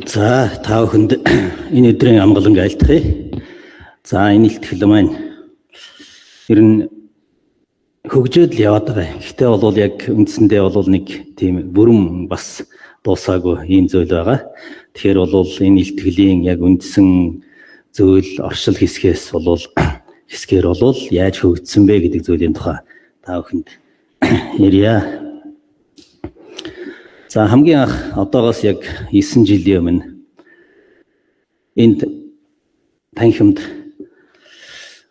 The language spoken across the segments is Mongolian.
За та бүхэнд энэ өдрийн амгалан айлтгая. За энэ илтгэл маань ер нь хөгжөөд л яваад байгаа. Гэхдээ бол яг үндсэндээ бол нэг тийм бүрэн бас дуусаагүй ийм зүйл байгаа. Тэгэхээр бол энэ илтгэлийн яг үндсэн зүйл оршил хэсгээр бол яаж хөгжсөн бэ гэдэг зүйлийн тухай та бүхэнд ярья. За хамгийн анх одоогоос яг 9 жилийн өмнө энд танхимд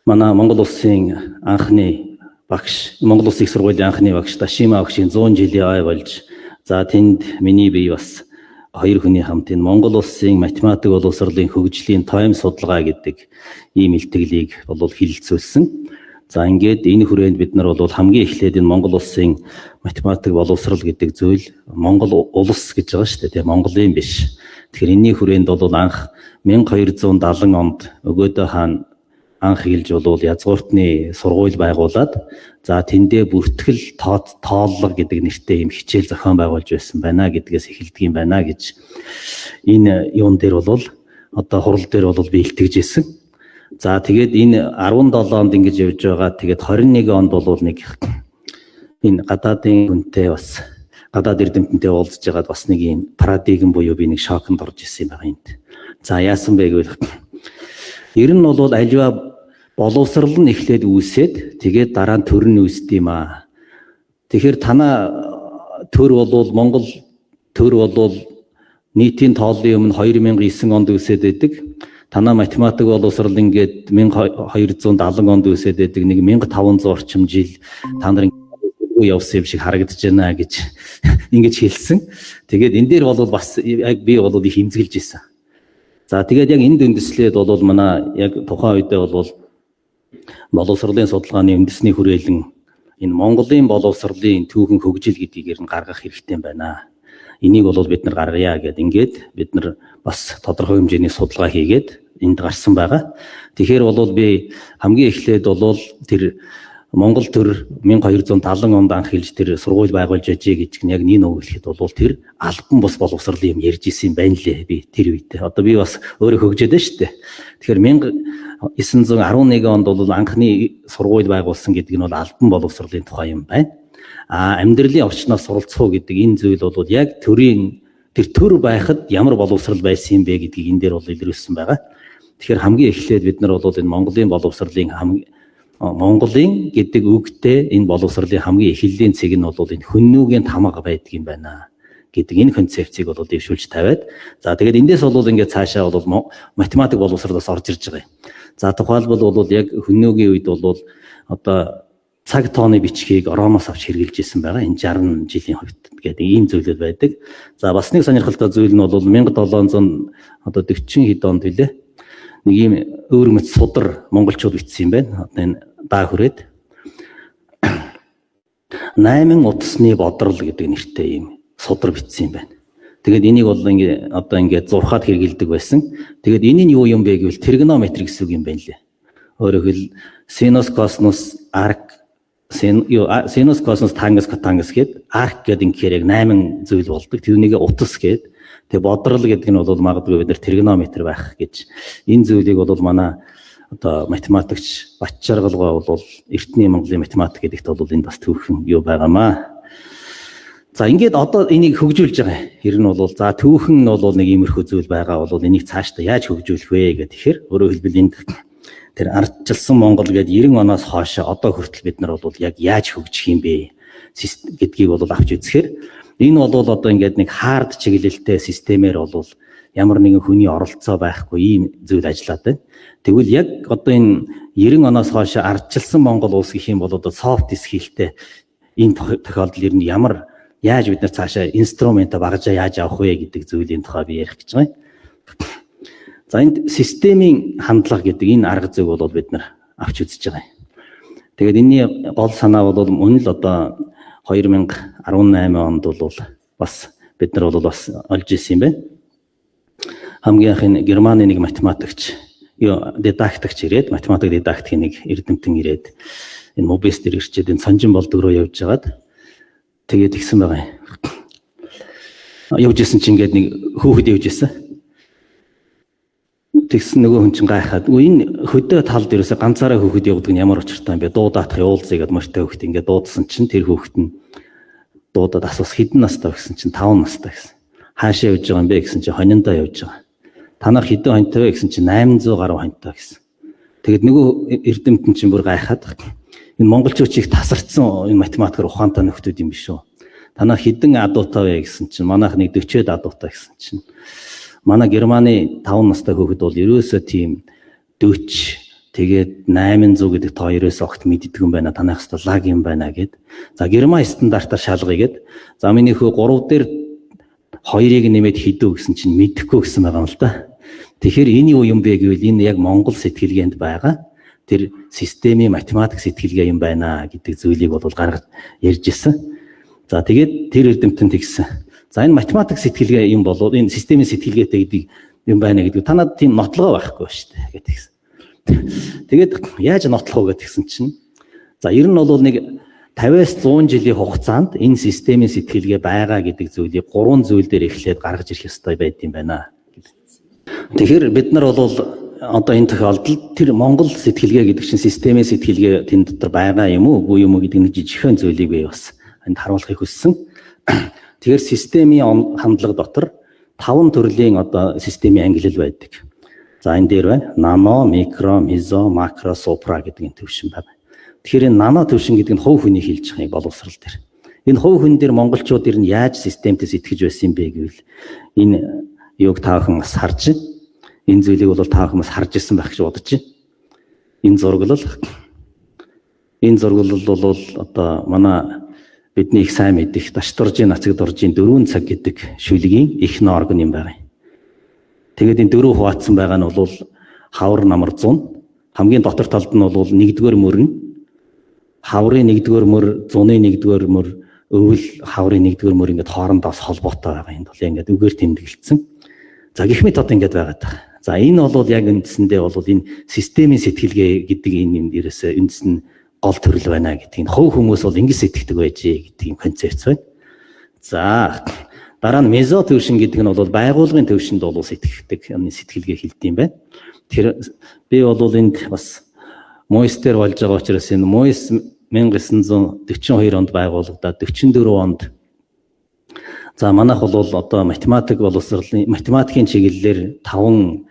манай Монгол Улсын анхны багш, Монгол Улсын их сургуулийн анхны багш Дашима багшийн 100 жилийн ой болж, за тэнд миний бие бас хоёр хүний хамт энэ Монгол Улсын математик боловсролын хөгжлийн тойм судалгаа гэдэг ийм илтгэлийг хилэлцүүлсэн. За ингээд энэ хүрээнд бид нар хамгийн эхлээд энэ Монгол Улсын математик боловсрол гэдэг зүйл Монгол улс гэж байгаа шүү дээ, Монголын биш. Тэгэхээр энэний хүрээнд анх 1270 онд Өгөөдөө хаан анх хэлж язгууртны сургууль байгуулад, за тэндээ бүртгэл тооллого гэдэг нэртэй юм хичээл зохион байгуулж байсан байна гэдгээс эхэлдэг юм байна гэж энэ юун дээр хурал дээр би илтгэж ирсэн. За тэгээд энэ 17 онд ингэж явж байгаа. Тэгээд 21 онд нэг энэ гадаадын хүнтэй бас гадаад эрдэмтэнтэй уулзж байгаад бас нэг юм парадигм буюу би нэг шоконд орж ирсэн юм байна энд. За яасан бэ гэвэл ер нь альва боловсрал нь эхлээд үүсээд тэгээд дараа нь төр нь үүсдэг юм аа. Тэгэхээр танаа төр Монгол төр нийтийн тооллын өмнө 2009 онд үүсээд байдаг. Танаа математик боловсрал ингээд 1270 онд үүсээд байдаг, нэг 1500 орчим жил та нар явсан юм шиг харагдаж байна гэж ингэж хэлсэн. Тэгээд энэ дээр бас яг би их имзгэлж ирсэн. За тэгээд яг энэ дэндслээд манай яг тухайн үедээ боловсролын судалгааны үндэсний хүрээлэн энэ Монголын боловсролын түүхэн хөгжил гэдгийг гаргах хэрэгтэй байна. Энийг бид нар гаргая гэдэг ингээд бид нар бас тодорхой хэмжээний судалгаа хийгээд энд гарсан байгаа. Тэгэхээр би хамгийн эхлээд тэр Монгол төр 1270 онд анх хэлж тэр сургууль байгуулж ажээ гэж яг нэг хэлэхэд тэр албан бус боловсролын юм ярьж исэн юм байна лээ би тэр үедээ. Одоо би бас өөрөө хөгжөөд байна шүү дээ. Тэгэхээр 1911 онд анхны сургууль байгуулсан гэдэг нь албан боловсролын тухай юм байна. Амьдралын орчноос суралцах гэдэг энэ зүйл яг төрийн тэр төр байхад ямар боловсрал байсан юм бэ гэдгийг энэ дээр илрүүлсэн байгаа. Тэгэхээр хамгийн эхлээд бид нар энэ Монголын боловсролын Монголын гэдэг үгтэй энэ боловсролын хамгийн эхлэлийн цэг нь энэ хүннүүгийн тамга байдаг юм байна гэдэг энэ концепцийг дэвшүүлж тавиад, за тэгээд эндээс ингээд цаашаа математик боловсролоос орж ирж байгаа юм. За тухайлбал яг хүннүүгийн үед одоо цаг тооны бичгийг Ромоос авч хэрэгжилж ирсэн байгаа. Энэ 60 жилийн хувьд гэдэг ийм зүйлүүд байдаг. За бас нэг сонирхолтой зүйл нь 1740 хэд онд хэлээ. Нэг ийм өөр мэт судар монголчууд бичсэн юм байна. Одоо энэ даа хүрээд 8 утасны бодрол гэдэг нэртэй ийм судар бичсэн юм байна. Тэгээд энийг ингээд зурхаад хэрэгэлдэг байсан. Тэгээд энэ нь юу юм бэ гэвэл тригонометри гэсэн үг юм байна лээ. Өөрөөр хэл синус, косинус, арк, синус, косинус, тангенс, котангенс гэдэг арк гэдэг ингээд яг 8 зүйл болдог. Тэрнийг утас гэдэг. Тэгээ бодрол гэдэг нь магадгүй бид нар тригонометр байх гэж энэ зүйлийг манай одоо математикч Батчаргалгаа эртний Монголын математик гэдэгт энэ бас түүхэн юу байгаамаа. За ингээд одоо энийг хөгжүүлж байгаа. Ер нь за түүхэн нь нэг иймэрхүү зүйл байгаа энийг цаашдаа яаж хөгжүүлэх вэ гэхээр өөрөөр хэлбэл энд тэр ардчилсан Монгол гэдэг 90 оноос хойш одоо хүртэл бид нар яг яаж хөгжих юм бэ гэдгийг авч үзэхээр энэ одоо ингээд нэг хард чиглэлтэй системээр ямар нэгэн хүний оролцоо байхгүй ийм зүйл ажиллаад байна. Тэгвэл яг одоо энэ 90 оноос хойш ардчилсан Монгол улс гэх юм бол софт скиллтэй энэ тохиолдол ер нь яаж бид нар цаашаа инструментаа багажаа яаж авах вэ гэдэг зүйлийн тухай би ярих гэж байгаа юм. За энд системийн хандлага гэдэг энэ арга зүйг бид нар авч үзэж байгаа юм. Тэгээд энэний гол санаа мөн л 2018 онд бас бид нар бас олж ирсэн юм байна. Хамгийн анхны Германы нэг математикч, дидактикч ирээд, математик дидактикийн нэг эрдэмтэн ирээд энэ мобес дээр ирчээд энэ Санжин болдог руу явж байгаад тэгээд игсэн байгаа юм. Явж исэн чинь ингээд нэг хүүхэд явж исэн. тэгсэн нөгөө хүн чинь гайхаад энэ хөдөө талд ерөөсө ганцаараа хөөхд явдаг нь ямар учиртай юм бэ? Дуудаах явуулзъя гэд морьтой хөөхт ингээд дуудсан чинь тэр хөөхт нь дуудаад асуус хэдэн настай гэсэн чинь 5 настай гэсэн. Хаашаа явж байгаа юм бэ гэсэн чинь хониндоо явж байгаа. Та нар хэдэн хоньтой вэ гэсэн чинь 800 гаруй хоньтой гэсэн. Тэгэд нөгөө эрдэмтэн чинь бүр гайхаад энэ монголчууд их тасарсан энэ математикээр ухаантай нөхдүүд юм биш үү? Та нар хэдэн адуутай вэ гэсэн чинь манайх нэг 40-од адуутай гэсэн чинь манай Германы 5 настай хүүхэд бол ерөөсөө тийм 40 тэгээд 800 гэдэг тоо ерөөсөө огт мэддэг юм байна. Танайх хэвээр лаг юм байна гэд. За Герман стандартаар шалгая гэд. За миний хөө 3 дээр 2-ыг нэмээд хийдүү гэсэн чинь мэдэхгүй гэсэн байгаа юм л да. Тэгэхээр энэ юу юм бэ гэвэл энэ яг Монгол сэтгэлгээнд байгаа тэр системийн математик сэтгэлгээ юм байна гэдэг зүйлийг бол гаргаж ярьж ирсэн. За тэгээд тэр эрдэмтэн тэгсэн. За энэ математик сэтгэлгээ юм болоо энэ системийн сэтгэлгээтэй гэдэг юм байна гэдэг танад тийм нотлогоо байхгүй шүү дээ гэдэгсэн. Тэгээд яаж нотлох вэ гэдгсэн чинь за ер нь бол нэг 50-аас 100 жилийн хугацаанд энэ системийн сэтгэлгээ байгаа гэдэг зүйлийг 3 зүйл дээр эхлээд гаргаж ирэх ёстой байд юм байна. Тэгэхээр бид нар бол одоо энэ тохиолдолд тэр Монгол сэтгэлгээ гэдэг чинь системийн сэтгэлгээ тэн дотор байгаа юм уу үгүй юм уу гэдэг нэг жижигхэн зүйлийг би бас энд харуулахыг хүссэн. Тэгэхээр системийн хандлага дотор 5 төрлийн одоо системийн ангилал байдаг. За энэ дээр байна. Нано, микро, мезо, макро, супра гэдэг энэ төвшин байна. Тэгэхээр энэ нано төвшин гэдэг нь хувь хүний хэлж байгаа боловсрал дээр. Энэ хувь хүн дээр монголчууд ер нь яаж системтэй сэтгэж байсан юм бэ гэвэл энэ юуг таахан бас харж энэ зүйлийг бол таахан бас харж ирсэн байх гэж бодож байна. Энэ зурглал бол одоо манай бидний их сайн мэдих Дашдуржийн нацаг дуржийн 4 цаг гэдэг шүлгийн эхний орган юм байна. Тэгээд энэ 4 хуваацсан байгаа нь бол хавар намар 100. Хамгийн дотор талд нь бол 1-р мөр нь хаврын 1-р мөр, зуны 1-р мөр, өвөл хаврын 1-р мөр ингээд хоорондоос холбоотой байгаа. Энд бол ингээд үгээр тэмдэглэсэн. За гэх мэт одоо ингээд байгаа даа. За энэ бол яг үндсэндээ бол энэ системийн сэтгэлгээ гэдэг энэ юм дээрээс үндсэн гол төрөл байна гэдэг. Энэ хувь хүмүүс бол ингэж сэтгэдэг байж гэдэг юм концепц байна. За дараа нь мезо төвшин гэдэг нь бол байгуулгын төвшинд бол сэтгэдэг сэтгэлгээ хэлдэг юм байна. Тэр би бол энд бас Мойстер болж байгаа учраас энэ Мойс 1942 онд байгуулагдаад 44 онд за манайх бол одоо математик боловсролын математикийн чиглэлээр 5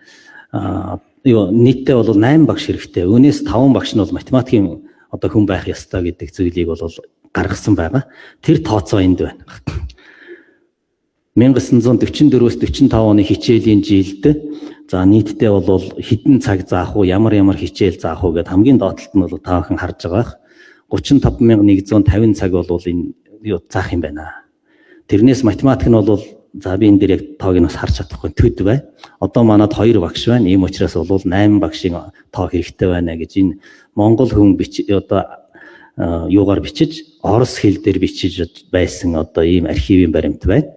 нийтдээ бол 8 багш хэрэгтэй. Үүнээс 5 багш нь бол математикийн одоо хүн байх ёстой гэдэг зүйлийг бол гаргасан байгаа. Тэр тооцоо энд байна. 1944-өөс 45 оны хичээлийн жилд за нийтдээ бол хэдэн цаг заах уу, ямар хичээл заах уу гэд хамгийн доотлолт нь бол таахан харж байгаа. 35150 цаг бол энэ юу заах юм байна. Тэрнээс математик нь бол за би энэ дээр яг тоог нь бас харж чадахгүй төд бай. Одоо манад 2 багш байна. Ийм учраас бол 8 багшийн тоо хэрэгтэй байна гэж энэ монгол хүн одоо юугаар бичиж, орос хэл дээр бичиж байсан одоо ийм архивын баримт байна.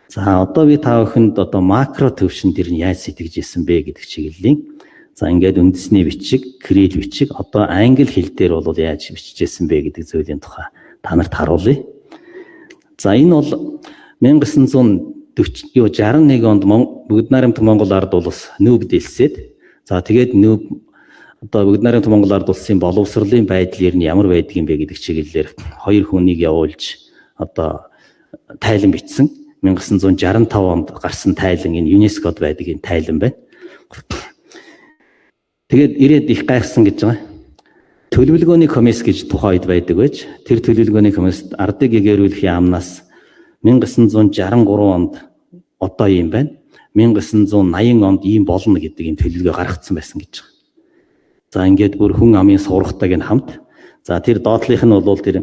За одоо би та бүхэнд одоо макро төвшин дээр нь яаж сэтгэж ирсэн бэ гэдэг чиглэлийн за ингээд үндэсний бичиг, кирилл бичиг одоо англи хэл дээр бол яаж бичижсэн бэ гэдэг зүйлийн тухай та нарт харуулъя. За энэ бол 1961 онд Бүгд найрамдах Монгол ард улс нүүб дэлсээд за тэгээд нүүб одоо Бүгд найрамдах Монгол ард улсын боловсролын байдал ер нь ямар байдгийг бэ гэдэг чиглэлээр 2 хүнийг явуулж одоо тайлан бичсэн. 1965 онд гарсан тайлан энэ ЮНЕСКОд байдаг энэ тайлан байна. Тэгээд ирээд их гайхсан гэж байгаа. Төлөвлөгөөний комисс гэж тухайд байдаг байж тэр төлөвлөгөөний комисс ардыг гэгэрүүлэх яамнаас 1963 онд одоо юм байна. 1980 онд ийм болно гэдэг юм төлөвлөгөө гаргацсан байсан гэж байгаа. За ингээд бүр хүн амын сургалтайг нь хамт. За тэр доотлих нь бол тэр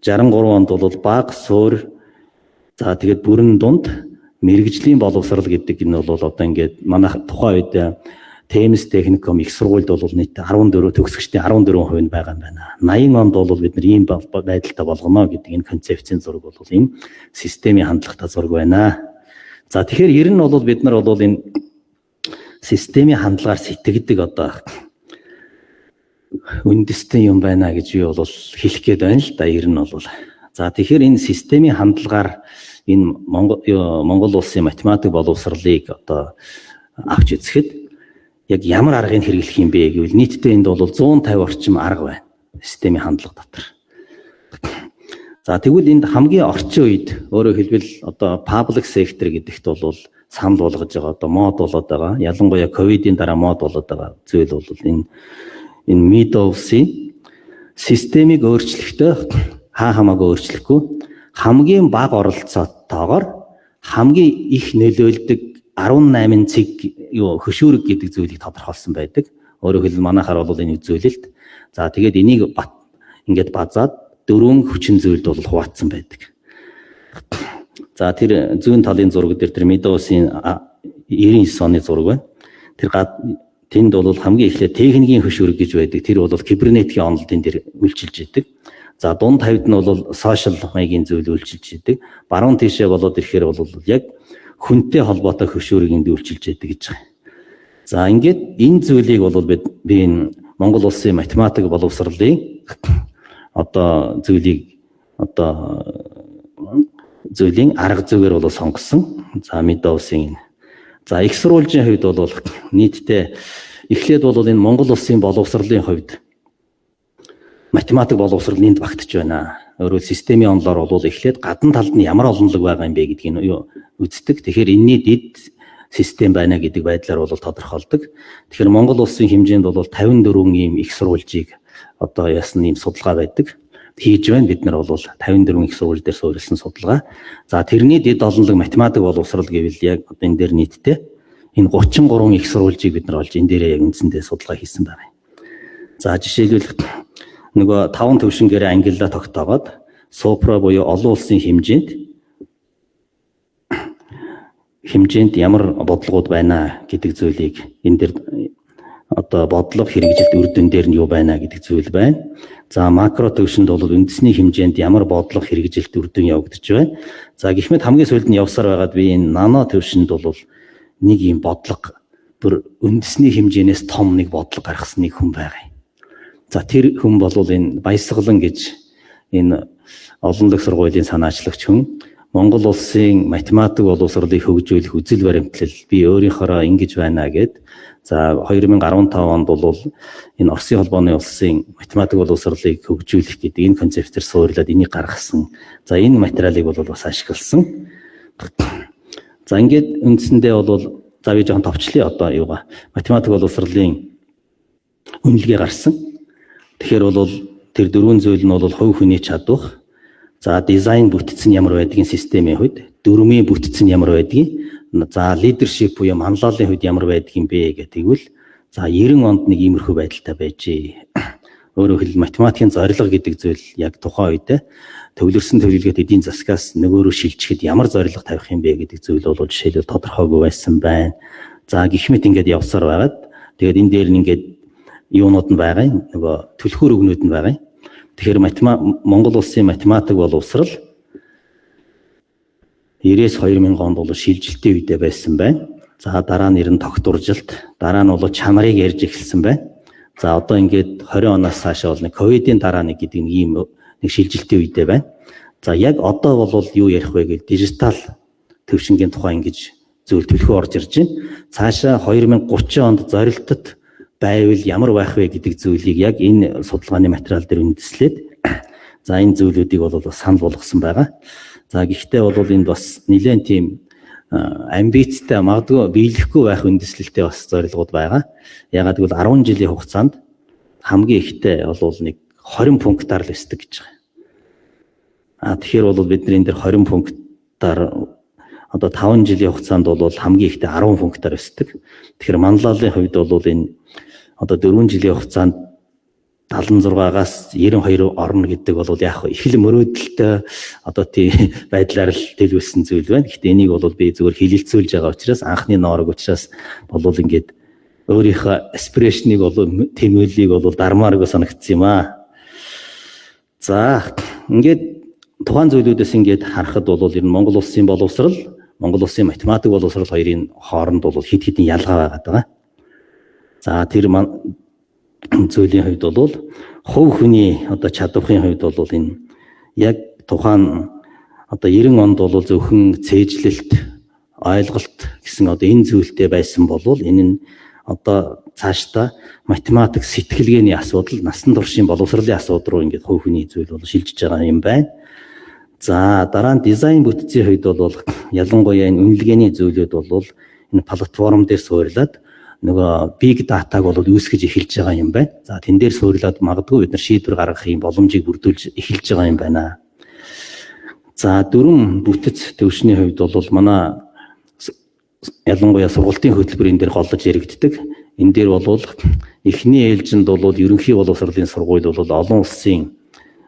63 онд бол баг суур за тэгээд бүрэн дунд мэрэгжлийн боловсрал гэдэг энэ бол одоо ингээд манай тухайн үед Темс техникум их сургуульд бол нийт 14 төгсөгчдийн 14% нь байгаа юм байна. 80 онд бол бид нар ийм байдалтай болгоно гэдэг энэ концепцийн зураг бол энэ системийн хандлагатай зураг байна. За тэгэхээр ер нь бол бид нар бол энэ системийн хандлагаар сэтгэдэг одоо үндэстэй юм байна гэж би бол хэлэх гээд байна л да ер нь бол. За тэгэхээр энэ системийн хандлагаар энэ Монгол улсын математик боловсролыг одоо авч үзэхэд яг ямар аргыг хэрэглэх юм бэ гэвэл нийтдээ энд бол 150 орчим арга байна. Системийн хандлага дотор. За тэгвэл энд хамгийн орчин үед өөрөөр хэлбэл одоо public sector гэдэгт бол санал болгож байгаа одоо мод болоод байгаа. Ялангуяа ковидын дараа мод болоод байгаа зүйл бол энэ Meadows-ийн системийг өөрчлөхдөө хамаагүй өөрчлөхгүй хамгийн бага оролцоотойгоор хамгийн их нөлөөлдөг 18 цэг хөшүүрэг гэдэг зүйлийг тодорхойлсон байдаг. Өөрөөр хэлбэл манайхаар бол энэ үзүүлэлт. За тэгээд энийг ингээд базаад 4 хүчин зүйлд бол хуваацсан байдаг. За тэр зүүн талын зураг дээр тэр Meadows-ийн 99 оны зураг байна. Тэнд бол хамгийн эхлээд техникийн хөшүүрэг гэж байдаг. Тэр бол кибернетикийн онолдын дээр үйлчилж идэг. За дунд тавьд нь бол сошиал маягийн зүйл үйлчилж идэг. Баруун тийшээ болоод ирэхээр бол яг хүнтэй холбоотой хөшүүрийг энд үйлчилж идэг гэж байна. За ингээд энэ зүйлийг бол би энэ Монгол улсын математик боловсролын одоо зүйлийн арга зүгээр бол сонгосон. За Meadows-ийн за их сурвалжийн хувьд бол нийтдээ эхлээд бол энэ Монгол улсын боловсролын хувьд математик боловсролын багтж байна. Өөрөөр системийн онолоор бол эхлээд гадна талд нь ямар олонлог байгаа юм бэ гэдгийг үздэг. Тэгэхээр энэний дэд систем байна гэдэг байдлаар бол тодорхойлдог. Тэгэхээр Монгол улсын хэмжээнд бол 54 ийм их сурвалжийг одоо ясны ийм судалгаа байдаг. Хийж байна. Бид нар бол 54 их сурвалж дээр суурилсан судалгаа. За тэрний дэд олонлог математик боловсрол гэвэл яг одоо энэ дээр нийтдээ энэ 33 их сурвалжийг бид нар олж энэ дээрээ яг үндсэндээ судалгаа хийсэн байна. За жишээлбэл нөгөө 5 төвшингээрээ ангиллаа тогтоогоод супра буюу олон улсын хэмжээнд ямар бодлогууд байна гэдэг зүйлийг энэ дэр одоо бодлого хэрэгжилт үр дүн дээр нь юу байна гэдэг зүйл байна. За макро төвшөнд бол үндэсний хэмжээнд ямар бодлого хэрэгжилт үр дүн явагдаж байна. За гэх мэт хамгийн сүүлд нь явсаар байгаад би энэ нано төвшөнд бол нэг юм бодлого бүр үндэсний хэмжээнээс том нэг бодлого гаргасан нэг хүн байгаа. За тэр хүн бол энэ Баясгалан гэж энэ олонлог сургуулийн санаачлагч хүн Монгол улсын математик боловсролыг хөгжүүлэх үзэл баримтлал би өөрийнхөө ингэж байна гэд за 2015 онд бол энэ Оросын холбооны улсын математик боловсролыг хөгжүүлэх гэдэг энэ концептээр суурлаад энийг гаргасан. За энэ материалыг бол бас ашигласан. За ингээд үндсэндээ бол за би жоохон товчлие одоо юугаа математик боловсролын үнэлгээ гарсан. Тэгэхээр бол тэр дөрвөн зүйл нь бол хувь хүний чадвар, за дизайн бүтцэн ямар байдгийн системийн хувьд, дөрмийн бүтцэн ямар байдгийг, за лидершип буюу манлайлалын хувьд ямар байдгийн бэ гэдэгвэл за 90 онд нэг иймэрхүү байдалтай байжээ. Өөрөөр хэлбэл математикийн зорилго гэдэг зүйл яг тухайн үед төвлөрсөн төлөвлөгөөт эдийн засгаас нөгөө рүү шилжихэд ямар зорилго тавих юм бэ гэдэг зүйл бол жишээлбэл тодорхойгүй байсан байна. За гэх мэт ингээд явсаар байгаад тэгээд энэ дээр нь ингээд юунууд нь байгаа юм нөгөө түлхүүр өгнүүд нь байгаа юм. Тэгэхээр Монгол улсын математик боловсрол 90-2000 онд бол шилжилтийн үедээ байсан байна. За дараа нь ерэн тогтворжилт, дараа нь бол чанарыг ярьж эхэлсэн байна. За одоо ингээд 20 оноос цаашаа бол нэг ковидын дараа нэг гэдэг ийм нэг шилжилтийн үедээ байна. За яг одоо бол юу ярих вэ гэвэл дижитал төвшингийн тухай ингэж зүйл төлхөө орж ирж байна. Цаашаа 2030 онд зорилтод байвал ямар байх вэ гэдэг зүйлийг яг энэ судалгааны материал дээр үндэслээд за энэ зүйлүүдийг бол санал болгосон байгаа. За гэхдээ бол энд бас нэлээд тийм амбицтай магадгүй биелэхгүй байх үндэслэлтэй бас зорилгууд байгаа. Ягаад гэвэл 10 жилийн хугацаанд хамгийн ихтэй бол нэг 20 пунктаар л өсдөг гэж байгаа. Тэгэхээр бол бид нар энэ дээр 20 пунктаар одоо 5 жилийн хугацаанд бол хамгийн ихтэй 10 пунктаар өсдөг. Тэгэхээр манлайлалын хувьд бол энэ одоо 4 жилийн хугацаанд 76-аас 92 орно гэдэг бол яг их л мөрөөдөлтэй одоо тийм байдлаар л дэлгүүлсэн зүйл байна. Гэхдээ энийг бол би зөвхөн хилэлцүүлж байгаа учраас анхны ноорог учраас бол ингээд өөрийнхөө аспирэшнийг бол тэмүүллийг бол дармааргүй санагдсан юм аа. За ингээд тухайн зүйлүүдээс ингээд харахад бол ер нь Монгол улсын боловсрол, Монгол улсын математик боловсрол хоёрын хооронд бол хэд хэдэн ялгаа байгаа. За тэр зүйлийн хувьд бол хувь хүний одоо чадварын хувьд бол энэ яг тухайн одоо 90 онд бол зөвхөн цээжлэлт ойлголт гэсэн одоо энэ зүйлтэй байсан болвол энэ нь одоо цаашдаа математик сэтгэлгээний асуудал, насан туршийн боловсролын асуудал руу ингээд хувь хүний зүйл бол шилжиж байгаа юм байна. За дараа нь дизайн бүтцийн хувьд бол ялангуяа энэ үнэлгээний зүйлүүд бол энэ платформ дээр суурилаад нөгөө big data-г бол үүсгэж эхэлж байгаа юм байна. За тэн дээр суурилаад магадгүй бид нар шийдвэр гаргах юм боломжийг бүрдүүлж эхэлж байгаа юм байна. За дөрвөн бүтэц төвшний хувьд бол манай ялангуяа сургалтын хөтөлбөр энэ дээр голлож яригддаг. Энэ дээр бол эхний ээлжинд бол ерөнхий боловсролын сургууль бол олон улсын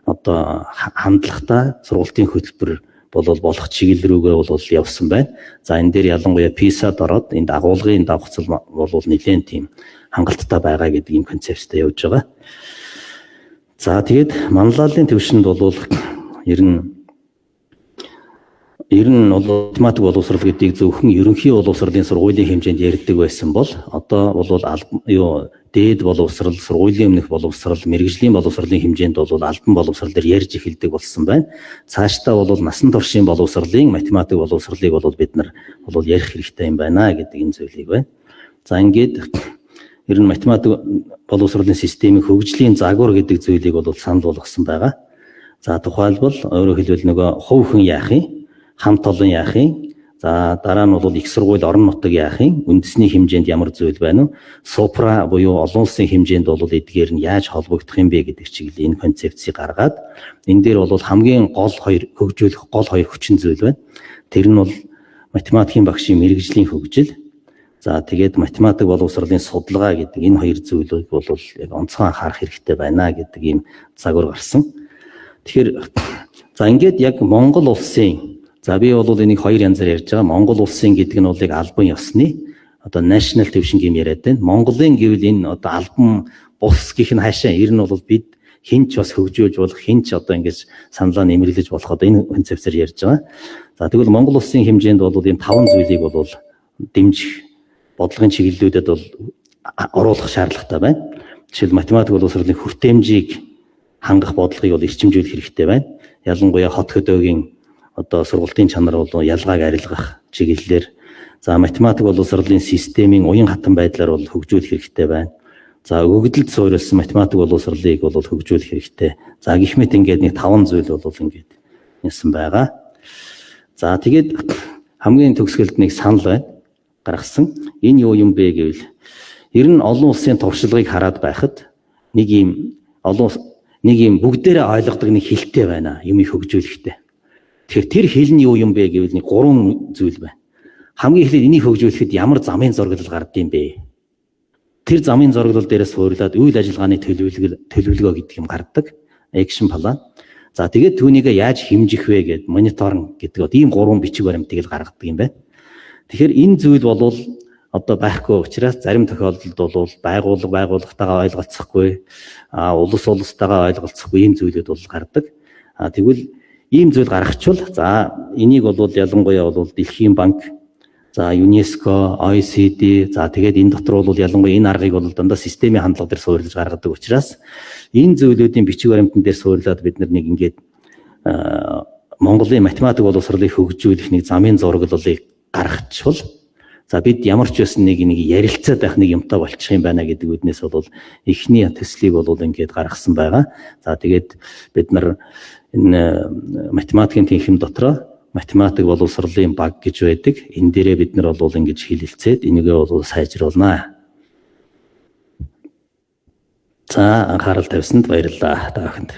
одоо хандлагатай сургалтын хөтөлбөр болох чиглэл рүүгээ бол явсан байна. За энэ дээр ялангуяа PISA-д ороод энэ агуулгын давхцал бол нэлээд тийм хангалттай байгаа гэдэг юм концепттэй явж байгаа. За тэгээд манлайлалын төвшөнд бол ер нь математик боловсрол гэдгийг зөвхөн ерөнхий боловсролын сургуулийн хэмжээнд ярьдаг байсан бол одоо бол дээд боловсрол, сургуулийн өмнөх боловсрол, мэргэжлийн боловсролын хэмжээнд бол албан боловсрол дээр ярьж эхэлдэг болсон байна. Цаашдаа бол насан туршийн боловсролын математик боловсролыг бол бид нар ярих хэрэгтэй юм байна гэдэг энэ зүйлийг байна. За ингээд ер нь математик боловсролын системийн хөгжлийн загвар гэдэг зүйлийг бол санал болгосон байгаа. За тухайлбал өөрөөр хэлбэл нөгөө хувь хүн яах юм, хамт олон яах юм, за дараа нь бол их сургууль орон нутаг яах юм, үндэсний хэмжээнд ямар зүйл байна вэ? Супра буюу олон улсын хэмжээнд бол эдгээр нь яаж холбогдох юм бэ гэдэг чиглэлийн энэ концепцийг гаргаад энэ дээр бол хамгийн гол хөгжүүлэх гол хоёр хүчин зүйл байна. Тэр нь бол математикийн багшийн мэргэжлийн хөгжил. За тэгээд математик боловсролын судалгаа гэдэг энэ хоёр зүйлийг бол яг онцгой анхаарах хэрэгтэй байна гэдэг ийм загвар гарсан. Тэгэхээр за ингээд яг Монгол улсын би бол энийг хоёр янзаар ярьж байгаа. Монгол улсын гэдэг нь бол яг албан ёсны одоо national төвшинг юм яриад байна. Монголын гэвэл энэ одоо албан бус гэх нь хаашаа ер нь бол бид хинч бас хөгжүүлж болох, хинч одоо ингэж саналаа нэмэрлэж болох одоо энэ концепцээр ярьж байгаа. За тэгвэл Монгол улсын хэмжээнд бол энэ 5 зүйлийг бол дэмжих бодлогын чиглэлүүдэд бол оруулах шаардлагатай байна. Жишээл математик боловсролын хүртээмжийг хангах бодлогыг бол эрчимжүүлэх хэрэгтэй байна. Ялангуяа хот хөдөөгийн одоо сургалтын чанар бол ялгааг арилгах чиглэлээр за математик боловсролын системийн уян хатан байдлаар бол хөгжүүлэх хэрэгтэй байна. За өгөгдөлд суурилсан математик боловсролыг бол хөгжүүлэх хэрэгтэй. За гэх мэт ингээд нэг 5 зүйл бол ингээд ярьсан байгаа. За тэгээд хамгийн төгсгөлд нэг санал байна гаргасан. Энэ юу юм бэ гэвэл ер нь олон улсын туршлагыг хараад байхад нэг юм бүгдээрээ ойлгодог нэг хэлтэй байна. Юмыг хөгжүүлэхтэй. Тэгэхээр тэр хэл нь юу юм бэ гэвэл нэг 3 зүйл байна. Хамгийн эхлээд энийг хөгжүүлэхэд ямар замын зураглал гардыг бэ? Тэр замын зураглал дээрээс хөөрлөөд үйл ажиллагааны төлөвлөгөө гэдэг юм гардаг. Action plan. За тэгээд түүнийг яаж хэмжих вэ гэд мониторинг гэдэг ийм 3 бичиг баримтыг л гаргадаг юм байна. Тэгэхээр энэ зүйл бол одоо байхгүй учраас зарим тохиолдолд бол байгууллагатайгаа ойлголцохгүй, улустайгаа ойлголцохгүй ийм зүйлүүд бол гардаг. Тэгвэл ийм зүйл гаргачвал за энийг бол ялангуяа бол Дэлхийн банк, за ЮНЕСКО, OECD, за тэгээд энэ дотор бол ялангуяа энэ аргыг бол дандаа системийн хандлага дээр суурилж гаргадаг учраас энэ зүйлүүдийн бичиг баримтан дээр суурлаад бид нэг ингээд Монголын математик боловсролыг хөгжүүлэх нэг замын зураглалыг гаргачвал за бид ямар ч байсан нэг ярилцаад байх нэг юмтай болчих юм байна гэдэг үднээс бол эхний төслийг бол ингээд гаргасан байгаа. За тэгээд бид нар энэ математикийн тэнхим дотроо математик боловсролын баг гэж байдаг. Энэ дээрээ бид нар бол ингэж хилэлцээд энийгээ бол сайжруулнаа. За анхаарал тавьсанд баярлалаа та бүхэнд.